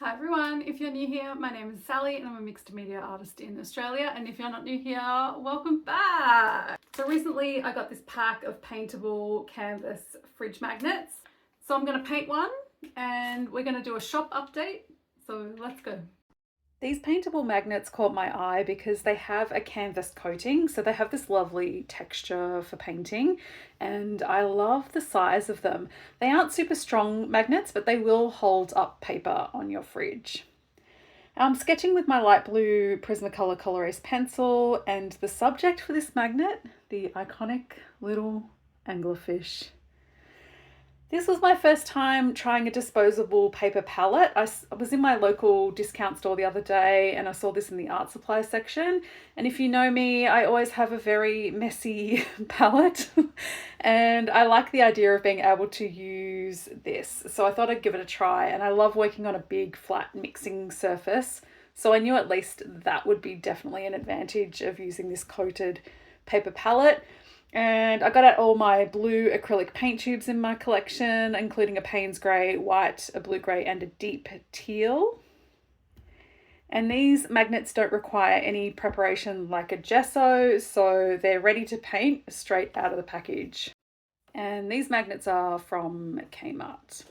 Hi everyone, if you're new here, my name is Sally and I'm a mixed media artist in Australia, and if you're not new here, welcome back! So recently I got this pack of paintable canvas fridge magnets. So I'm going to paint one and we're going to do a shop update, so let's go. These paintable magnets caught my eye because they have a canvas coating, so they have this lovely texture for painting, and I love the size of them. They aren't super strong magnets, but they will hold up paper on your fridge. I'm sketching with my light blue Prismacolor Color Ace pencil, and the subject for this magnet, the iconic little anglerfish. This was my first time trying a disposable paper palette. I was in my local discount store the other day and I saw this in the art supply section. And if you know me, I always have a very messy palette and I like the idea of being able to use this. So I thought I'd give it a try, and I love working on a big flat mixing surface. So I knew at least that would be definitely an advantage of using this coated paper palette. And I got out all my blue acrylic paint tubes in my collection, including a Payne's grey, white, a blue grey and a deep teal. And these magnets don't require any preparation like a gesso, so they're ready to paint straight out of the package. And these magnets are from Kmart.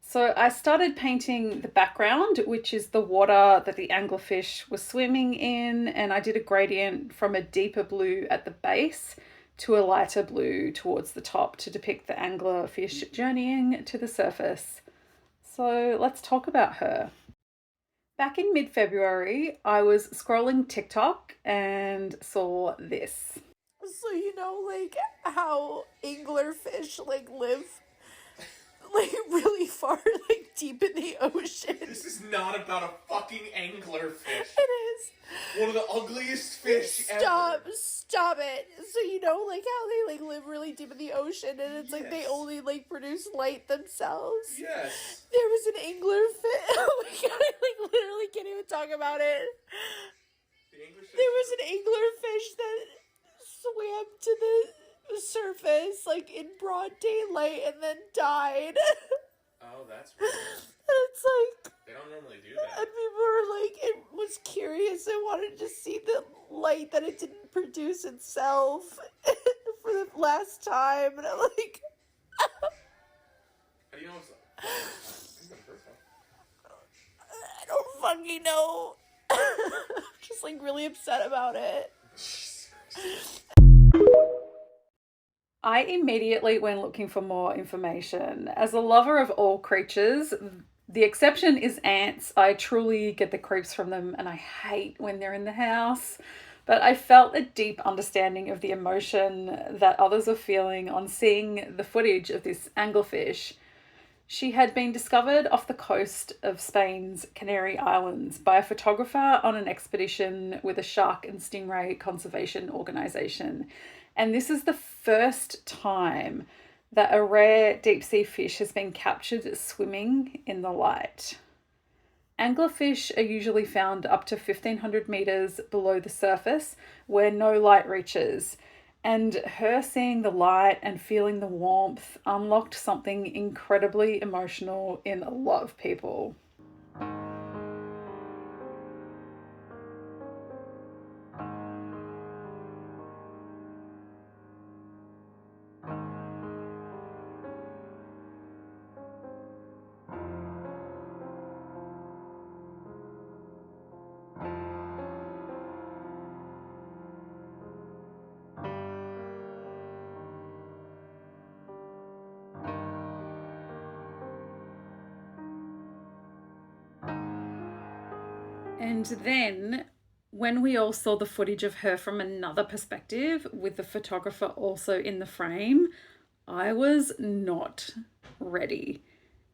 So I started painting the background, which is the water that the anglerfish was swimming in, and I did a gradient from a deeper blue at the base to a lighter blue towards the top to depict the anglerfish journeying to the surface. So let's talk about her. Back in mid-February, I was scrolling TikTok and saw this. So you know, like, how anglerfish, like, live, like, really far, like, deep in the ocean. This is not about a fucking anglerfish. It is. One of the ugliest fish Stop ever. it. So you know, like, how they, like, live really deep in the ocean, and it's like they Yes. only, like, produce light themselves? Yes. There was an anglerfish. Oh my god, I, like, literally can't even talk about it. The anglerfish. There was an anglerfish that swam to the surface, like, in broad daylight and then died. Oh, that's weird. And it's like, They don't normally do that. and people were like, it was curious and wanted to see the light that it didn't produce itself for the last time. And I'm like, How do you know it's like? I don't fucking know. I'm just, like, really upset about it. I immediately went looking for more information. As a lover of all creatures, the exception is ants. I truly get the creeps from them and I hate when they're in the house. But I felt a deep understanding of the emotion that others are feeling on seeing the footage of this anglerfish. She had been discovered off the coast of Spain's Canary Islands by a photographer on an expedition with a shark and stingray conservation organisation. And this is the first time that a rare deep sea fish has been captured swimming in the light. Anglerfish are usually found up to 1,500 metres below the surface where no light reaches. And her seeing the light and feeling the warmth unlocked something incredibly emotional in a lot of people. And then when we all saw the footage of her from another perspective, with the photographer also in the frame, I was not ready.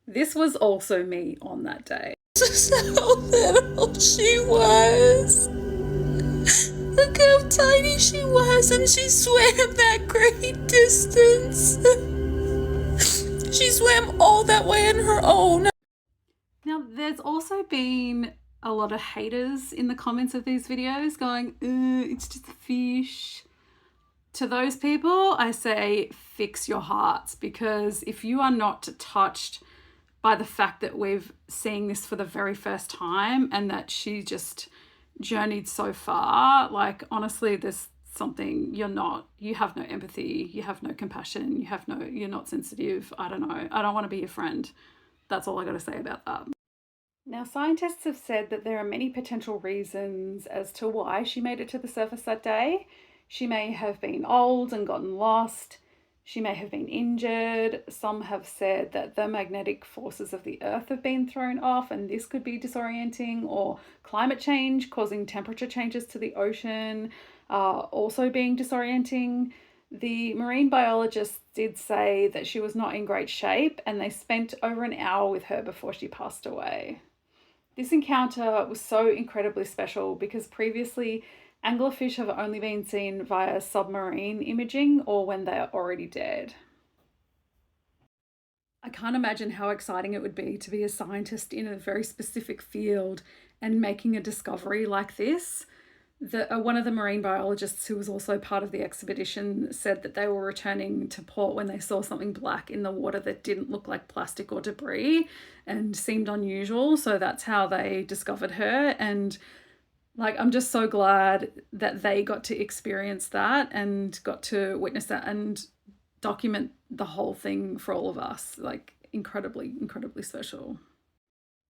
This was also me on that day. This is how little she was. Look how tiny she was, and she swam that great distance. She swam all that way on her own. Now, there's also been a lot of haters in the comments of these videos going, it's just a fish. To those people, I say, fix your hearts, because if you are not touched by the fact that we've seen this for the very first time and that she just journeyed so far. Like, honestly, there's something you have no empathy, you have no compassion, you're not sensitive. I don't know. I don't want to be your friend. That's all I got to say about that. Now, scientists have said that there are many potential reasons as to why she made it to the surface that day. She may have been old and gotten lost. She may have been injured. Some have said that the magnetic forces of the Earth have been thrown off and this could be disorienting, or climate change causing temperature changes to the ocean also being disorienting. The marine biologists did say that she was not in great shape and they spent over an hour with her before she passed away. This encounter was so incredibly special because previously anglerfish have only been seen via submarine imaging or when they are already dead. I can't imagine how exciting it would be to be a scientist in a very specific field and making a discovery like this. One of the marine biologists who was also part of the expedition said that they were returning to port when they saw something black in the water that didn't look like plastic or debris and seemed unusual. So that's how they discovered her. And like, I'm just so glad that they got to experience that and got to witness that and document the whole thing for all of us. Like, incredibly, incredibly special.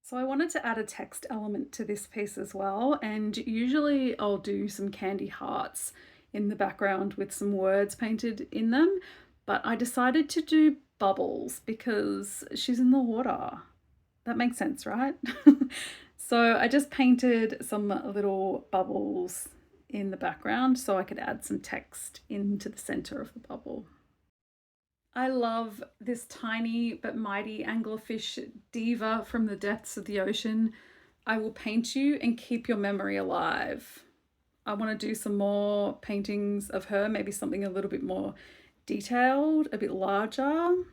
So I wanted to add a text element to this piece as well, and usually I'll do some candy hearts in the background with some words painted in them, but I decided to do bubbles because she's in the water. That makes sense, right? So I just painted some little bubbles in the background so I could add some text into the center of the bubble. I love this tiny but mighty anglerfish diva from the depths of the ocean. I will paint you and keep your memory alive. I want to do some more paintings of her, maybe something a little bit more detailed, a bit larger. I'm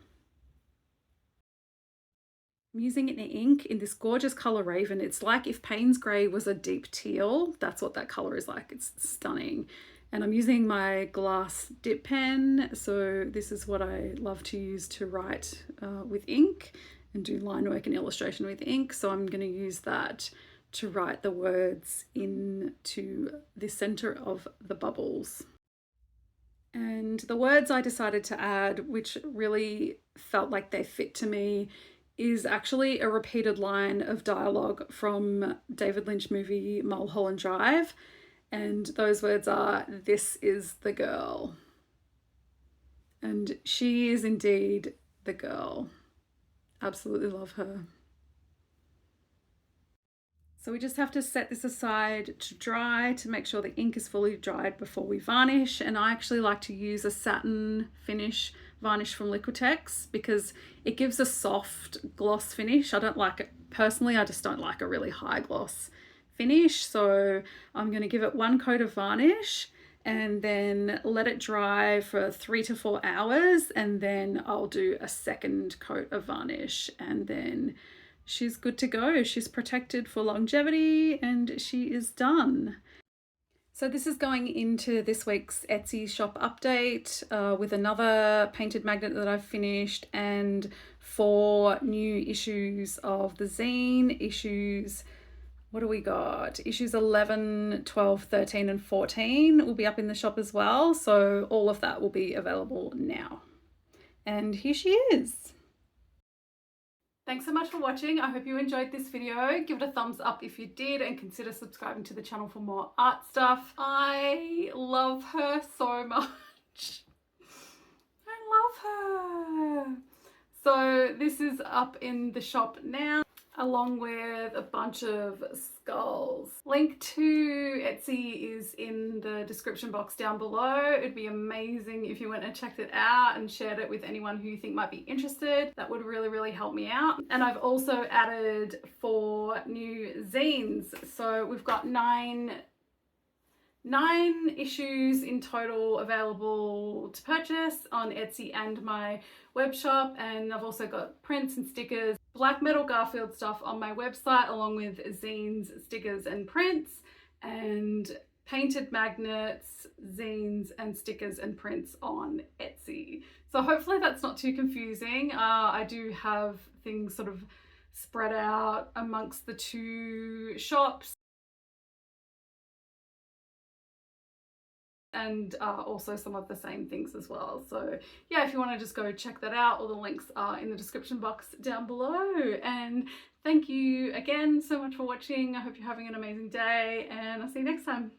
using an ink in this gorgeous color Raven. It's like if Payne's Grey was a deep teal. That's what that color is like. It's stunning. And I'm using my glass dip pen. So this is what I love to use to write with ink and do line work and illustration with ink. So I'm going to use that to write the words into the center of the bubbles. And the words I decided to add, which really felt like they fit to me, is actually a repeated line of dialogue from David Lynch movie Mulholland Drive. And those words are, "This is the girl." And she is indeed the girl. Absolutely love her. So we just have to set this aside to dry to make sure the ink is fully dried before we varnish. And I actually like to use a satin finish varnish from Liquitex because it gives a soft gloss finish. I don't like it personally. I just don't like a really high gloss finish. So I'm going to give it one coat of varnish and then let it dry for 3 to 4 hours. And then I'll do a second coat of varnish and then she's good to go. She's protected for longevity and she is done. So this is going into this week's Etsy shop update with another painted magnet that I've finished and 4 new issues of the zine. Issues, what do we got? Issues 11, 12, 13 and 14 will be up in the shop as well. So all of that will be available now. And here she is. Thanks so much for watching. I hope you enjoyed this video. Give it a thumbs up if you did and consider subscribing to the channel for more art stuff. I love her so much. I love her. So this is up in the shop now, along with a bunch of skulls. Link to Etsy is in the description box down below. It'd be amazing if you went and checked it out and shared it with anyone who you think might be interested. That would really, really help me out. And I've also added 4 new zines. So we've got 9 issues in total available to purchase on Etsy and my web shop, and I've also got prints and stickers, black metal Garfield stuff on my website along with zines, stickers and prints, and painted magnets, zines, and stickers and prints on Etsy. So hopefully that's not too confusing. I do have things sort of spread out amongst the two shops, and also some of the same things as well. So yeah, if you want to just go check that out, all the links are in the description box down below. And thank you again so much for watching. I hope you're having an amazing day, and I'll see you next time.